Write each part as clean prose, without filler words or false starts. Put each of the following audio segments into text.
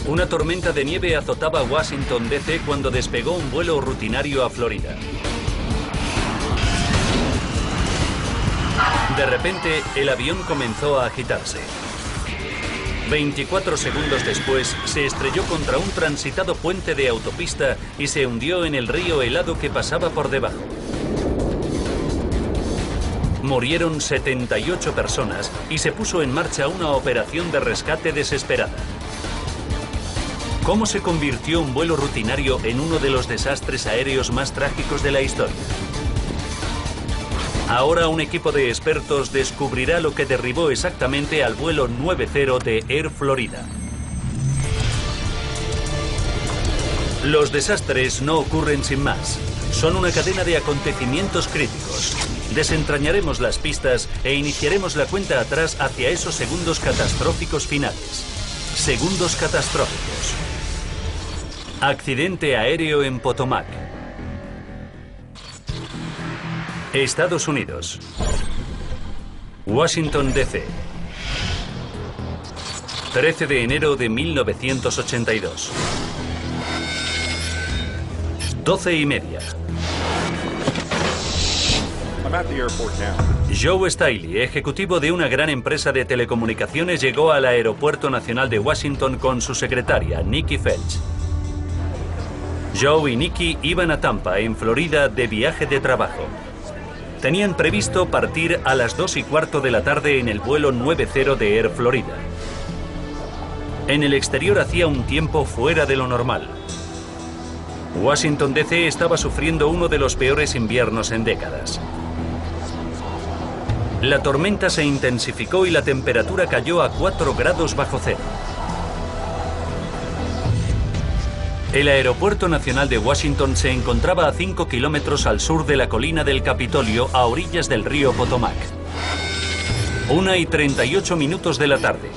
Una tormenta de nieve azotaba Washington, D.C. cuando despegó un vuelo rutinario a Florida. De repente, el avión comenzó a agitarse. 24 segundos después, se estrelló contra un transitado puente de autopista y se hundió en el río helado que pasaba por debajo. Murieron 78 personas y se puso en marcha una operación de rescate desesperada. ¿Cómo se convirtió un vuelo rutinario en uno de los desastres aéreos más trágicos de la historia? Ahora un equipo de expertos descubrirá lo que derribó exactamente al vuelo 90 de Air Florida. Los desastres no ocurren sin más. Son una cadena de acontecimientos críticos. Desentrañaremos las pistas e iniciaremos la cuenta atrás hacia esos segundos catastróficos finales. Segundos catastróficos. Accidente aéreo en Potomac. Estados Unidos. Washington, D.C. 13 de enero de 1982. 12:30. Joe Staley, ejecutivo de una gran empresa de telecomunicaciones, llegó al Aeropuerto Nacional de Washington con su secretaria, Nikki Felch. Joe y Nikki iban a Tampa, en Florida, de viaje de trabajo. Tenían previsto partir a las 2:15 de la tarde en el vuelo 90 de Air Florida. En el exterior hacía un tiempo fuera de lo normal. Washington, D.C. estaba sufriendo uno de los peores inviernos en décadas. La tormenta se intensificó y la temperatura cayó a 4 grados bajo cero. El Aeropuerto Nacional de Washington se encontraba a 5 kilómetros al sur de la colina del Capitolio, a orillas del río Potomac. 1:38 de la tarde.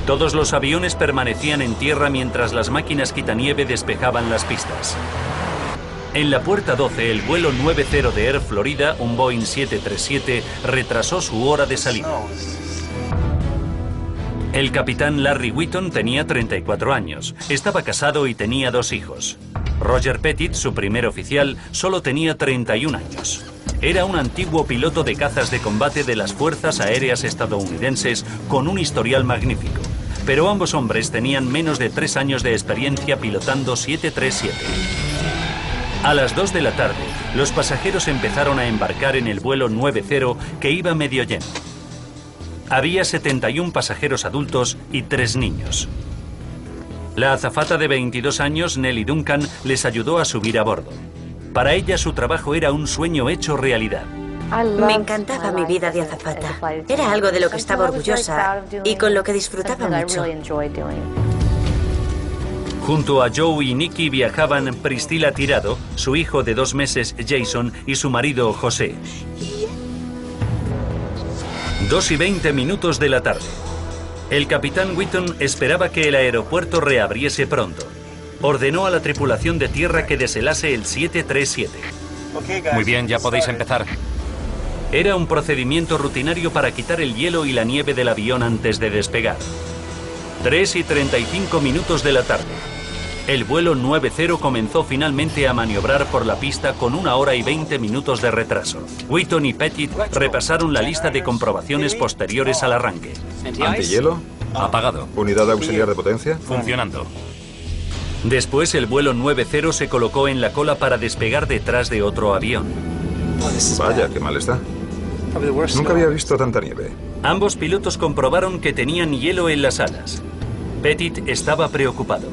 Todos los aviones permanecían en tierra mientras las máquinas quitanieve despejaban las pistas. En la puerta 12, el vuelo 90 de Air Florida, un Boeing 737, retrasó su hora de salida. El capitán Larry Whitton tenía 34 años. Estaba casado y tenía 2 hijos. Roger Pettit, su primer oficial, solo tenía 31 años. Era un antiguo piloto de cazas de combate de las Fuerzas Aéreas estadounidenses con un historial magnífico. Pero ambos hombres tenían menos de 3 años de experiencia pilotando 737. A las 2 de la tarde, los pasajeros empezaron a embarcar en el vuelo 90 que iba medio lleno. Había 71 pasajeros adultos y 3 niños. La azafata de 22 años, Nellie Duncan, les ayudó a subir a bordo. Para ella su trabajo era un sueño hecho realidad. Me encantaba mi vida de azafata. Era algo de lo que estaba orgullosa y con lo que disfrutaba mucho. Junto a Joe y Nikki viajaban Priscilla Tirado, su hijo de 2 meses Jason y su marido José. 2:20 de la tarde. El capitán Whitton esperaba que el aeropuerto reabriese pronto. Ordenó a la tripulación de tierra que deshelase el 737. Muy bien, ya podéis empezar. Era un procedimiento rutinario para quitar el hielo y la nieve del avión antes de despegar. 3:35 de la tarde. El vuelo 90 comenzó finalmente a maniobrar por la pista con 1 hora y 20 minutos de retraso. Whitton y Pettit repasaron la lista de comprobaciones posteriores al arranque. ¿Antihielo? Apagado. ¿Unidad auxiliar de potencia? Funcionando. Después el vuelo 90 se colocó en la cola para despegar detrás de otro avión. Vaya, qué mal está. Nunca había visto tanta nieve. Ambos pilotos comprobaron que tenían hielo en las alas. Pettit estaba preocupado.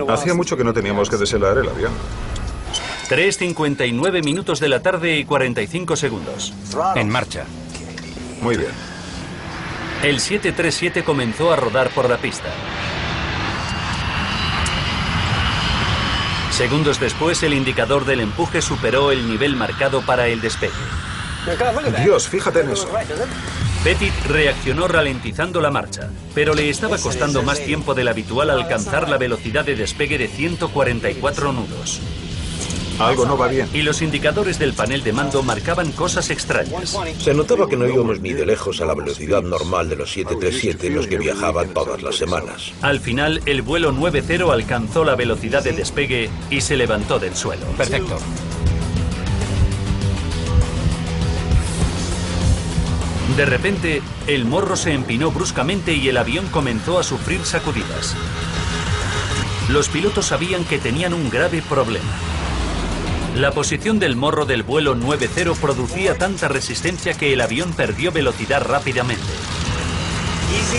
Hacía mucho que no teníamos que deshelar el avión. 3:59 de la tarde y 45 segundos. En marcha. Muy bien. El 737 comenzó a rodar por la pista. Segundos después, el indicador del empuje superó el nivel marcado para el despegue. Dios, fíjate en eso. Pettit reaccionó ralentizando la marcha, pero le estaba costando más tiempo del habitual alcanzar la velocidad de despegue de 144 nudos. Algo no va bien. Y los indicadores del panel de mando marcaban cosas extrañas. Se notaba que no íbamos ni de lejos a la velocidad normal de los 737 en los que viajaban todas las semanas. Al final, el vuelo 90 alcanzó la velocidad de despegue y se levantó del suelo. Perfecto. De repente, el morro se empinó bruscamente y el avión comenzó a sufrir sacudidas. Los pilotos sabían que tenían un grave problema. La posición del morro del vuelo 90 producía tanta resistencia que el avión perdió velocidad rápidamente.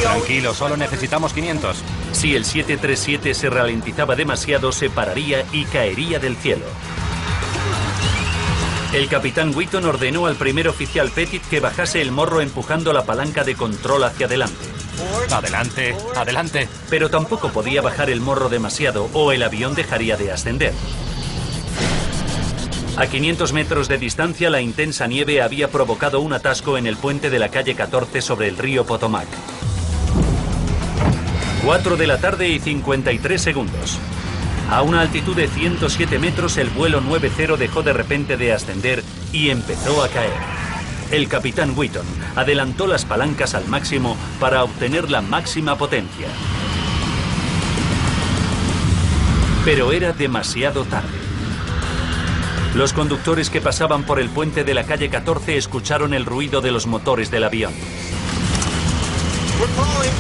Tranquilo, solo necesitamos 500. Si el 737 se ralentizaba demasiado, se pararía y caería del cielo. El capitán Wheaton ordenó al primer oficial Pettit que bajase el morro empujando la palanca de control hacia adelante. Adelante, adelante. Pero tampoco podía bajar el morro demasiado o el avión dejaría de ascender. A 500 metros de distancia, la intensa nieve había provocado un atasco en el puente de la calle 14 sobre el río Potomac. 4 de la tarde y 53 segundos. A una altitud de 107 metros, el vuelo 90 dejó de repente de ascender y empezó a caer. El capitán Wheaton adelantó las palancas al máximo para obtener la máxima potencia. Pero era demasiado tarde. Los conductores que pasaban por el puente de la calle 14 escucharon el ruido de los motores del avión.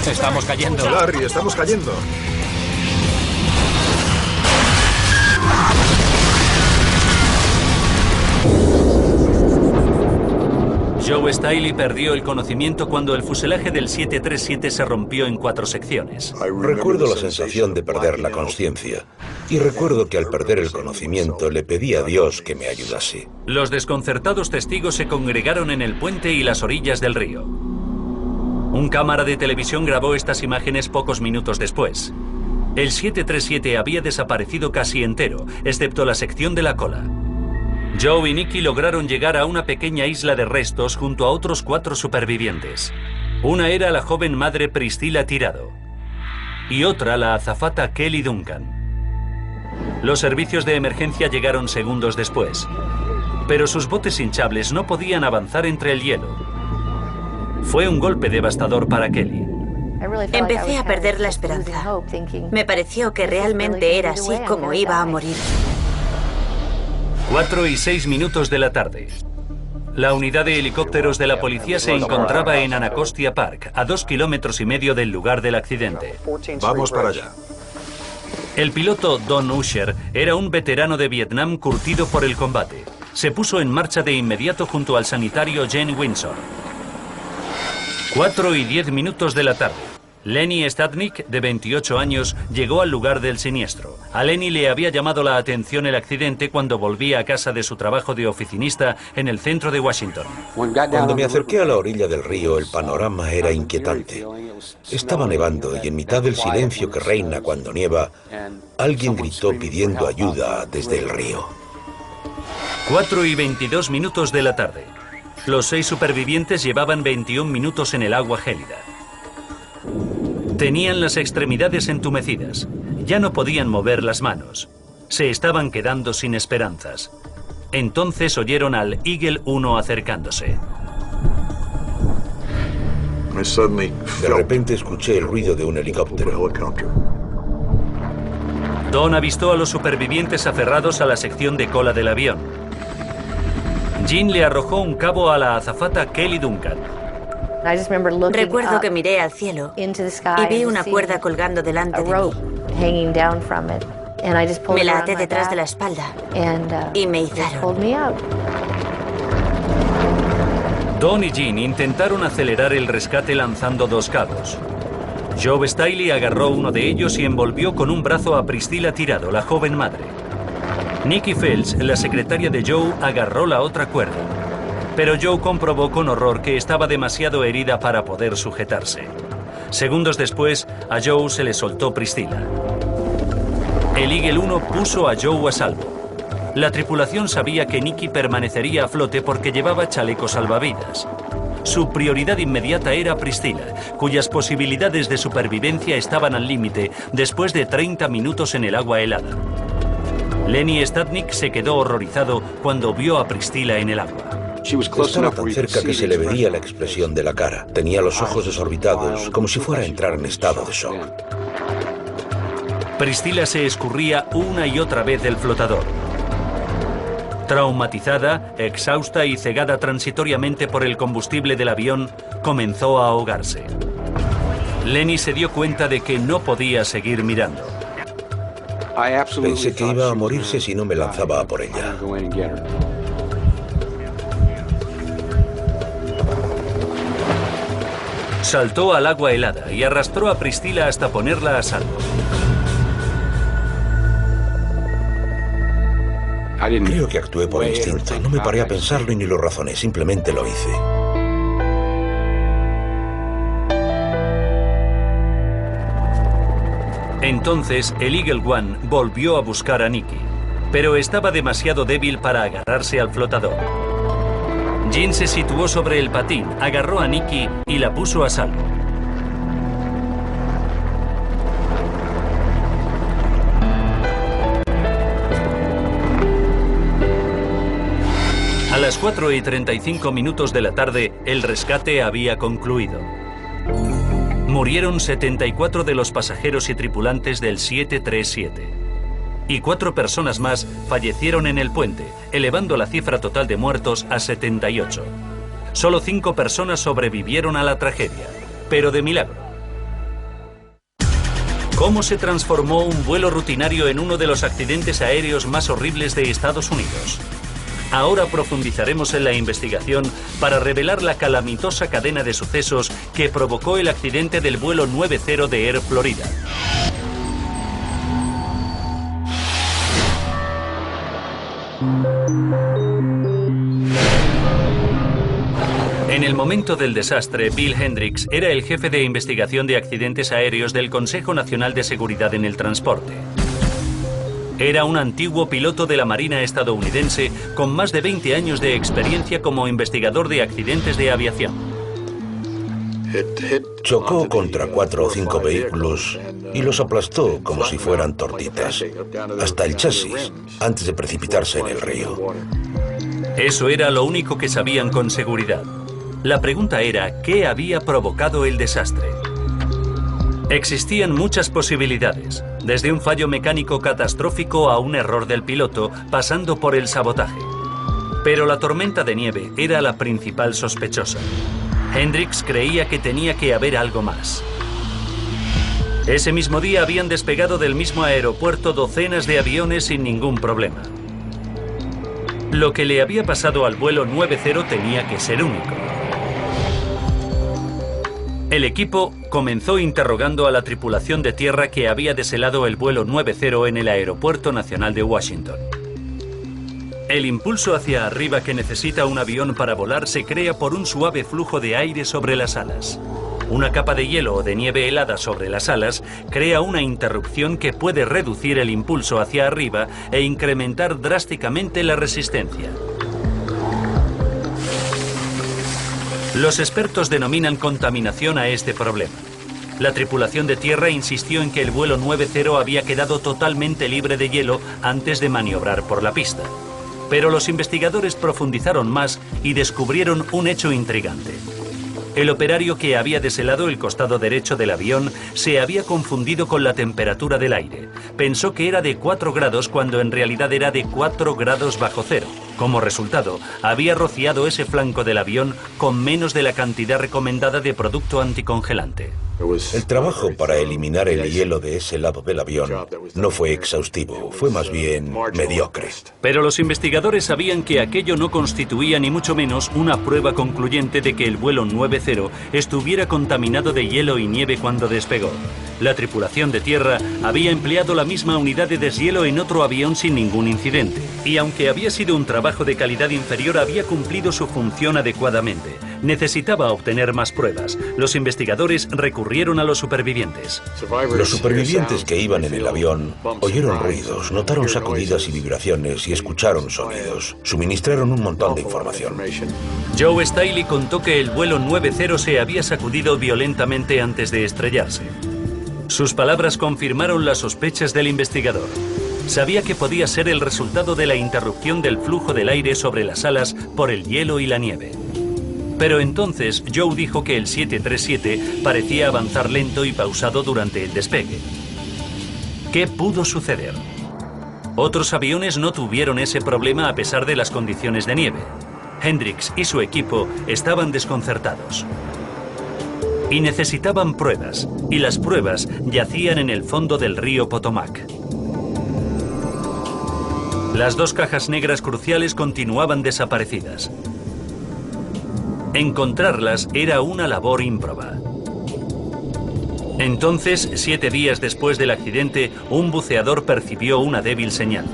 Estamos cayendo. Larry, estamos cayendo. Joe Stiley perdió el conocimiento cuando el fuselaje del 737 se rompió en 4 secciones. Recuerdo la sensación de perder la conciencia. Y recuerdo que al perder el conocimiento le pedí a Dios que me ayudase. Los desconcertados testigos se congregaron en el puente y las orillas del río. Un cámara de televisión grabó estas imágenes pocos minutos después. El 737 había desaparecido casi entero, excepto la sección de la cola. Joe y Nicky lograron llegar a una pequeña isla de restos junto a otros 4 supervivientes. Una era la joven madre Priscilla Tirado y otra la azafata Kelly Duncan. Los servicios de emergencia llegaron segundos después, pero sus botes hinchables no podían avanzar entre el hielo. Fue un golpe devastador para Kelly. Empecé a perder la esperanza. Me pareció que realmente era así como iba a morir. 4 y 6 minutos de la tarde. La unidad de helicópteros de la policía se encontraba en Anacostia Park, a 2,5 kilómetros del lugar del accidente. Vamos para allá. El piloto Don Usher era un veterano de Vietnam curtido por el combate. Se puso en marcha de inmediato junto al sanitario Jane Windsor. 4 y 10 minutos de la tarde. Lenny Stadnick, de 28 años, llegó al lugar del siniestro. A Lenny le había llamado la atención el accidente cuando volvía a casa de su trabajo de oficinista en el centro de Washington. Cuando me acerqué a la orilla del río, el panorama era inquietante. Estaba nevando y en mitad del silencio que reina cuando nieva, alguien gritó pidiendo ayuda desde el río. 4 y 22 minutos de la tarde. Los 6 supervivientes llevaban 21 minutos en el agua gélida. Tenían las extremidades entumecidas. Ya no podían mover las manos. Se estaban quedando sin esperanzas. Entonces oyeron al Eagle 1 acercándose. De repente escuché el ruido de un helicóptero. Don avistó a los supervivientes aferrados a la sección de cola del avión. Jean le arrojó un cabo a la azafata Kelly Duncan. Recuerdo que miré al cielo y vi una cuerda colgando delante de mí. Me la até detrás de la espalda y me izaron. Don y Jean intentaron acelerar el rescate lanzando 2 cabos. Joe Stiley agarró uno de ellos y envolvió con un brazo a Priscilla Tirado, la joven madre. Nicky Phelps, la secretaria de Joe, agarró la otra cuerda. Pero Joe comprobó con horror que estaba demasiado herida para poder sujetarse. Segundos después, a Joe se le soltó Priscilla. El Eagle 1 puso a Joe a salvo. La tripulación sabía que Nicky permanecería a flote porque llevaba chalecos salvavidas. Su prioridad inmediata era Priscilla, cuyas posibilidades de supervivencia estaban al límite después de 30 minutos en el agua helada. Lenny Stadnik se quedó horrorizado cuando vio a Priscilla en el agua. Estaba tan cerca que se le veía la expresión de la cara. Tenía los ojos desorbitados, como si fuera a entrar en estado de shock. Priscilla se escurría una y otra vez del flotador. Traumatizada, exhausta y cegada transitoriamente por el combustible del avión, comenzó a ahogarse. Lenny se dio cuenta de que no podía seguir mirando. Pensé que iba a morirse si no me lanzaba a por ella. Saltó al agua helada y arrastró a Priscilla hasta ponerla a salvo. Creo que actué por instinto. No me paré a pensarlo y ni lo razoné, simplemente lo hice. Entonces, el Eagle One volvió a buscar a Nikki, pero estaba demasiado débil para agarrarse al flotador. Jean se situó sobre el patín, agarró a Nikki y la puso a salvo. A las 4:35 de la tarde, el rescate había concluido. Murieron 74 de los pasajeros y tripulantes del 737. Y 4 personas más fallecieron en el puente, elevando la cifra total de muertos a 78. Solo 5 personas sobrevivieron a la tragedia, pero de milagro. ¿Cómo se transformó un vuelo rutinario en uno de los accidentes aéreos más horribles de Estados Unidos? Ahora profundizaremos en la investigación para revelar la calamitosa cadena de sucesos que provocó el accidente del vuelo 90 de Air Florida. En el momento del desastre, Bill Hendricks era el jefe de investigación de accidentes aéreos del Consejo Nacional de Seguridad en el Transporte. Era un antiguo piloto de la Marina estadounidense con más de 20 años de experiencia como investigador de accidentes de aviación. Chocó contra 4 o 5 vehículos y los aplastó como si fueran tortitas, hasta el chasis, antes de precipitarse en el río. Eso era lo único que sabían con seguridad. La pregunta era, ¿qué había provocado el desastre? Existían muchas posibilidades, desde un fallo mecánico catastrófico a un error del piloto, pasando por el sabotaje. Pero la tormenta de nieve era la principal sospechosa. Hendricks creía que tenía que haber algo más. Ese mismo día habían despegado del mismo aeropuerto docenas de aviones sin ningún problema. Lo que le había pasado al vuelo 90 tenía que ser único. El equipo comenzó interrogando a la tripulación de tierra que había deshelado el vuelo 90 en el Aeropuerto Nacional de Washington. El impulso hacia arriba que necesita un avión para volar se crea por un suave flujo de aire sobre las alas. Una capa de hielo o de nieve helada sobre las alas crea una interrupción que puede reducir el impulso hacia arriba e incrementar drásticamente la resistencia. Los expertos denominan contaminación a este problema. La tripulación de tierra insistió en que el vuelo 90 había quedado totalmente libre de hielo antes de maniobrar por la pista. Pero los investigadores profundizaron más y descubrieron un hecho intrigante. El operario que había deshelado el costado derecho del avión se había confundido con la temperatura del aire. Pensó que era de 4 grados cuando en realidad era de 4 grados bajo cero. Como resultado, había rociado ese flanco del avión con menos de la cantidad recomendada de producto anticongelante. El trabajo para eliminar el hielo de ese lado del avión no fue exhaustivo, fue más bien mediocre. Pero los investigadores sabían que aquello no constituía ni mucho menos una prueba concluyente de que el vuelo 90 estuviera contaminado de hielo y nieve cuando despegó. La tripulación de tierra había empleado la misma unidad de deshielo en otro avión sin ningún incidente. Y aunque había sido un trabajo de calidad inferior, había cumplido su función adecuadamente. Necesitaba obtener más pruebas. Los investigadores recurrieron a los supervivientes. Los supervivientes que iban en el avión oyeron ruidos, notaron sacudidas y vibraciones y escucharon sonidos. Suministraron un montón de información. Joe Staley contó que el vuelo 90 se había sacudido violentamente antes de estrellarse. Sus palabras confirmaron las sospechas del investigador. Sabía que podía ser el resultado de la interrupción del flujo del aire sobre las alas por el hielo y la nieve. Pero entonces Joe dijo que el 737 parecía avanzar lento y pausado durante el despegue. ¿Qué pudo suceder? Otros aviones no tuvieron ese problema a pesar de las condiciones de nieve. Hendricks y su equipo estaban desconcertados. Y necesitaban pruebas, y las pruebas yacían en el fondo del río Potomac. Las dos cajas negras cruciales continuaban desaparecidas. Encontrarlas era una labor ímproba. Entonces, 7 días después del accidente, un buceador percibió una débil señal.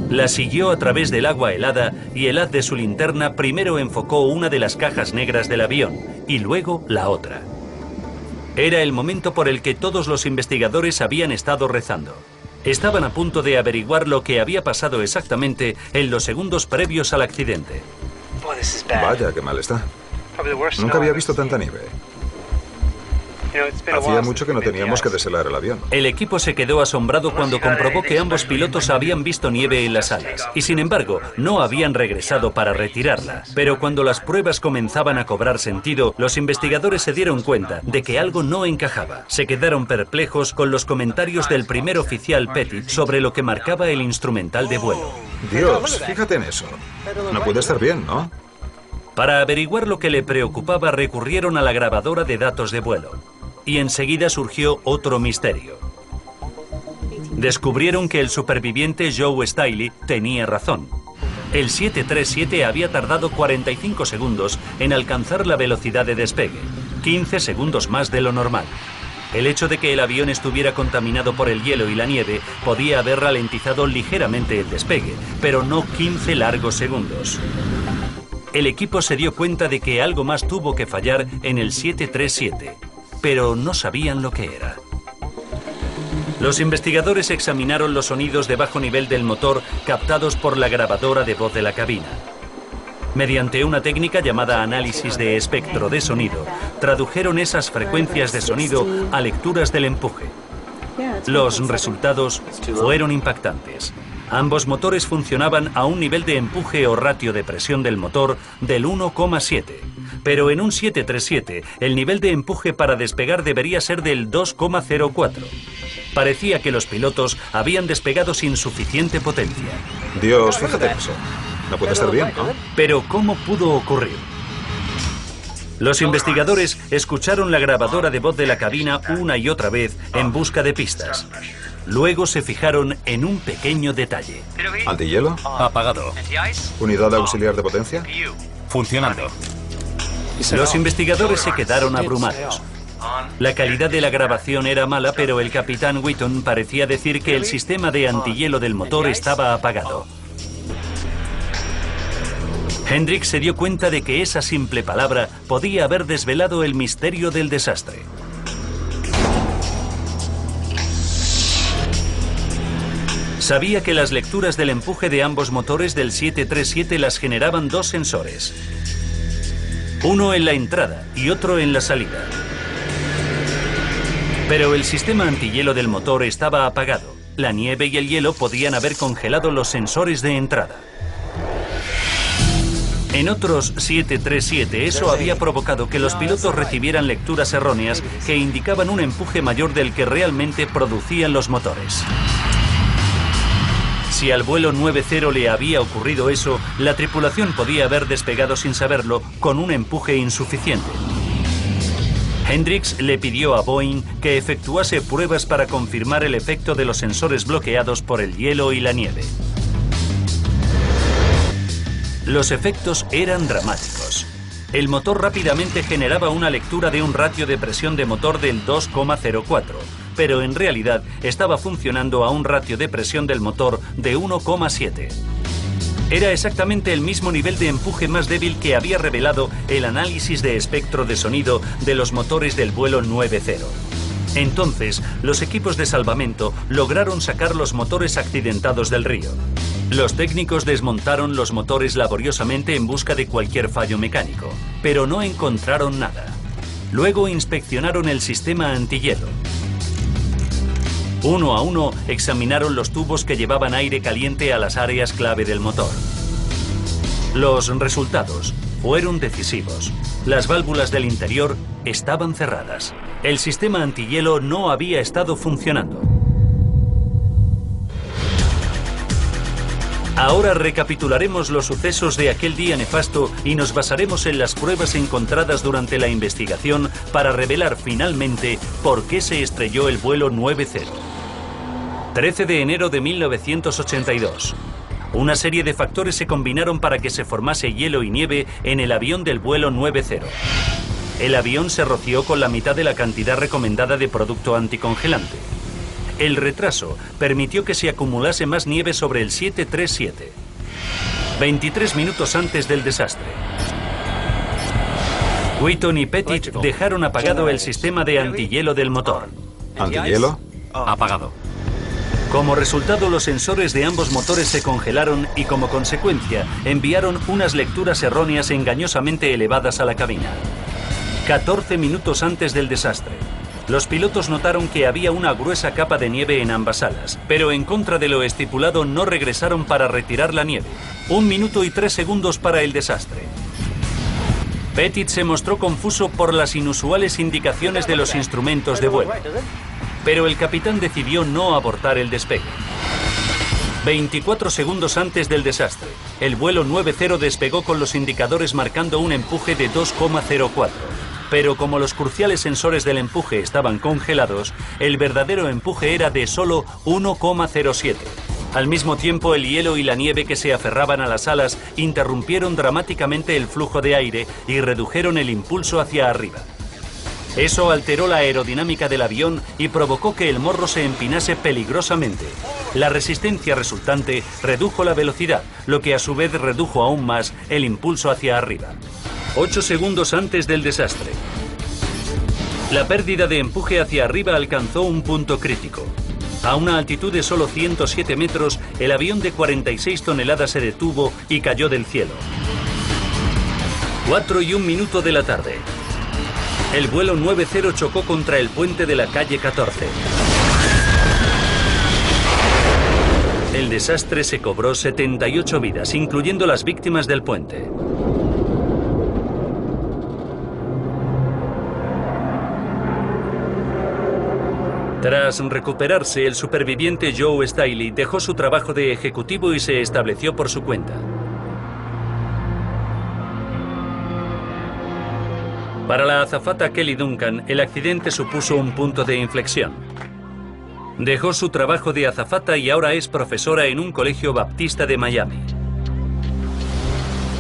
La siguió a través del agua helada y el haz de su linterna primero enfocó una de las cajas negras del avión y luego la otra. Era el momento por el que todos los investigadores habían estado rezando. Estaban a punto de averiguar lo que había pasado exactamente en los segundos previos al accidente. Vaya, qué mal está. Nunca había visto tanta nieve. Hacía mucho que no teníamos que deshelar el avión. El equipo se quedó asombrado cuando comprobó que ambos pilotos habían visto nieve en las alas y, sin embargo, no habían regresado para retirarla. Pero cuando las pruebas comenzaban a cobrar sentido, los investigadores se dieron cuenta de que algo no encajaba. Se quedaron perplejos con los comentarios del primer oficial Pettit sobre lo que marcaba el instrumental de vuelo. Dios, fíjate en eso. No puede estar bien, ¿no? Para averiguar lo que le preocupaba, recurrieron a la grabadora de datos de vuelo. Y enseguida surgió otro misterio. Descubrieron que el superviviente Joe Stiley tenía razón. El 737 había tardado 45 segundos en alcanzar la velocidad de despegue, 15 segundos más de lo normal. El hecho de que el avión estuviera contaminado por el hielo y la nieve podía haber ralentizado ligeramente el despegue, pero no 15 largos segundos. El equipo se dio cuenta de que algo más tuvo que fallar en el 737. Pero no sabían lo que era. Los investigadores examinaron los sonidos de bajo nivel del motor captados por la grabadora de voz de la cabina. Mediante una técnica llamada análisis de espectro de sonido, tradujeron esas frecuencias de sonido a lecturas del empuje. Los resultados fueron impactantes. Ambos motores funcionaban a un nivel de empuje o ratio de presión del motor del 1,7. Pero en un 737, el nivel de empuje para despegar debería ser del 2,04. Parecía que los pilotos habían despegado sin suficiente potencia. Dios, fíjate en eso. No puede estar bien, ¿no? Pero ¿cómo pudo ocurrir? Los investigadores escucharon la grabadora de voz de la cabina una y otra vez en busca de pistas. Luego se fijaron en un pequeño detalle. ¿Antihielo? Apagado. ¿Unidad auxiliar de potencia? Funcionando. Los investigadores se quedaron abrumados. La calidad de la grabación era mala, pero el capitán Wheaton parecía decir que el sistema de antihielo del motor estaba apagado. Hendricks se dio cuenta de que esa simple palabra podía haber desvelado el misterio del desastre. Sabía que las lecturas del empuje de ambos motores del 737 las generaban dos sensores. Uno en la entrada y otro en la salida. Pero el sistema antihielo del motor estaba apagado. La nieve y el hielo podían haber congelado los sensores de entrada. En otros 737 eso había provocado que los pilotos recibieran lecturas erróneas que indicaban un empuje mayor del que realmente producían los motores. Si al vuelo 90 le había ocurrido eso, la tripulación podía haber despegado sin saberlo con un empuje insuficiente. Hendricks le pidió a Boeing que efectuase pruebas para confirmar el efecto de los sensores bloqueados por el hielo y la nieve. Los efectos eran dramáticos. El motor rápidamente generaba una lectura de un ratio de presión de motor del 2,04, pero en realidad estaba funcionando a un ratio de presión del motor de 1,7. Era exactamente el mismo nivel de empuje más débil que había revelado el análisis de espectro de sonido de los motores del vuelo 90. Entonces, los equipos de salvamento lograron sacar los motores accidentados del río. Los técnicos desmontaron los motores laboriosamente en busca de cualquier fallo mecánico, pero no encontraron nada. Luego inspeccionaron el sistema antihielo. Uno a uno examinaron los tubos que llevaban aire caliente a las áreas clave del motor. Los resultados fueron decisivos. Las válvulas del interior estaban cerradas. El sistema antihielo no había estado funcionando. Ahora recapitularemos los sucesos de aquel día nefasto y nos basaremos en las pruebas encontradas durante la investigación para revelar finalmente por qué se estrelló el vuelo 90. 13 de enero de 1982. Una serie de factores se combinaron para que se formase hielo y nieve en el avión del vuelo 90. El avión se roció con la mitad de la cantidad recomendada de producto anticongelante. El retraso permitió que se acumulase más nieve sobre el 737. 23 minutos antes del desastre. Wheaton y Pettit dejaron apagado el sistema de antihielo del motor. ¿Antihielo? Apagado. Como resultado, los sensores de ambos motores se congelaron y, como consecuencia, enviaron unas lecturas erróneas engañosamente elevadas a la cabina. 14 minutos antes del desastre. Los pilotos notaron que había una gruesa capa de nieve en ambas alas, pero en contra de lo estipulado no regresaron para retirar la nieve. 1 minuto y 3 segundos para el desastre. Pettit se mostró confuso por las inusuales indicaciones de los instrumentos de vuelo, pero el capitán decidió no abortar el despegue. 24 segundos antes del desastre, el vuelo 90 despegó con los indicadores marcando un empuje de 2,04. Pero como los cruciales sensores del empuje estaban congelados, el verdadero empuje era de solo 1,07. Al mismo tiempo, el hielo y la nieve que se aferraban a las alas interrumpieron dramáticamente el flujo de aire y redujeron el impulso hacia arriba. Eso alteró la aerodinámica del avión y provocó que el morro se empinase peligrosamente. La resistencia resultante redujo la velocidad, lo que a su vez redujo aún más el impulso hacia arriba. 8 segundos antes del desastre. La pérdida de empuje hacia arriba alcanzó un punto crítico. A una altitud de solo 107 metros, el avión de 46 toneladas se detuvo y cayó del cielo. 4 y 1 minuto de la tarde. El vuelo 90 chocó contra el puente de la calle 14. El desastre se cobró 78 vidas, incluyendo las víctimas del puente. Tras recuperarse, el superviviente Joe Staley dejó su trabajo de ejecutivo y se estableció por su cuenta. Para la azafata Kelly Duncan, el accidente supuso un punto de inflexión. Dejó su trabajo de azafata y ahora es profesora en un colegio baptista de Miami.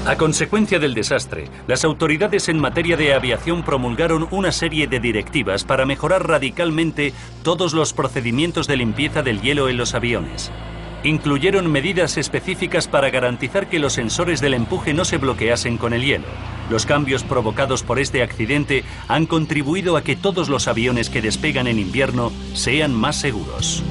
A consecuencia del desastre, las autoridades en materia de aviación promulgaron una serie de directivas para mejorar radicalmente todos los procedimientos de limpieza del hielo en los aviones. Incluyeron medidas específicas para garantizar que los sensores del empuje no se bloqueasen con el hielo. Los cambios provocados por este accidente han contribuido a que todos los aviones que despegan en invierno sean más seguros.